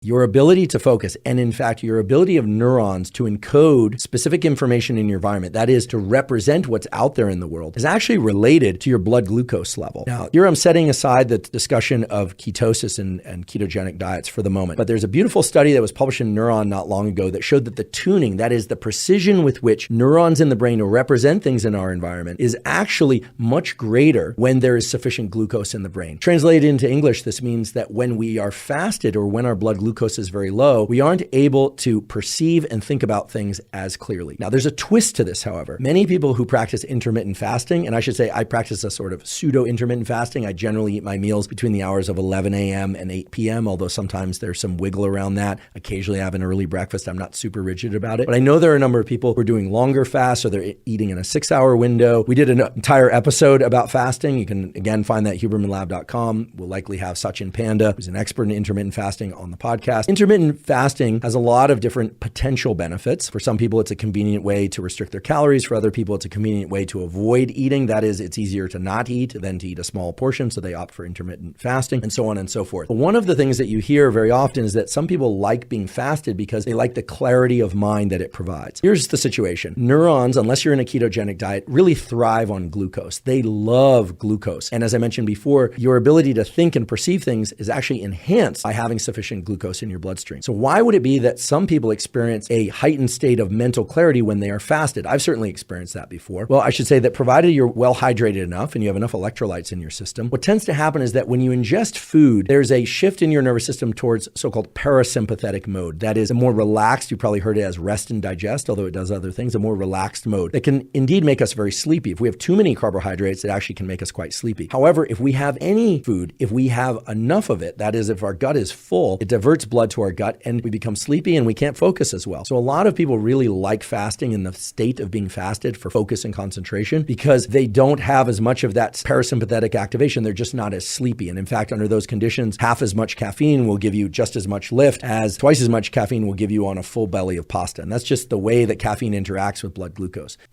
Your ability to focus, and in fact, your ability of neurons to encode specific information in your environment, that is to represent what's out there in the world, is actually related to your blood glucose level. Now, here I'm setting aside the discussion of ketosis and ketogenic diets for the moment, but there's a beautiful study that was published in Neuron not long ago that showed that the tuning, that is the precision with which neurons in the brain represent things in our environment, is actually much greater when there is sufficient glucose in the brain. Translated into English, this means that when we are fasted or when our blood glucose is very low, we aren't able to perceive and think about things as clearly. Now, there's a twist to this, however. Many people who practice intermittent fasting, and I should say I practice a sort of pseudo-intermittent fasting. I generally eat my meals between the hours of 11 a.m. and 8 p.m., although sometimes there's some wiggle around that. Occasionally I have an early breakfast. I'm not super rigid about it. But I know there are a number of people who are doing longer fasts, or they're eating in a 6-hour window. We did an entire episode about fasting. You can, again, find that at hubermanlab.com. We'll likely have Sachin Panda, who's an expert in intermittent fasting, on the podcast. Intermittent fasting has a lot of different potential benefits. For some people, it's a convenient way to restrict their calories. For other people, it's a convenient way to avoid eating. That is, it's easier to not eat than to eat a small portion, so they opt for intermittent fasting, and so on and so forth. But one of the things that you hear very often is that some people like being fasted because they like the clarity of mind that it provides. Here's the situation. Neurons, unless you're in a ketogenic diet, really thrive on glucose. They love glucose. And as I mentioned before, your ability to think and perceive things is actually enhanced by having sufficient glucose in your bloodstream. So why would it be that some people experience a heightened state of mental clarity when they are fasted? I've certainly experienced that before. Well, I should say that provided you're well hydrated enough and you have enough electrolytes in your system, what tends to happen is that when you ingest food, there's a shift in your nervous system towards so-called parasympathetic mode. That is a more relaxed, you probably heard it as rest and digest, although it does other things, a more relaxed mode that can indeed make us very sleepy. If we have too many carbohydrates, it actually can make us quite sleepy. However, if we have any food, if we have enough of it, that is, if our gut is full, it diverts blood to our gut and we become sleepy and we can't focus as well. So a lot of people really like fasting in the state of being fasted for focus and concentration because they don't have as much of that parasympathetic activation. They're just not as sleepy. And in fact, under those conditions, half as much caffeine will give you just as much lift as twice as much caffeine will give you on a full belly of pasta. And that's just the way that caffeine interacts with blood glucose.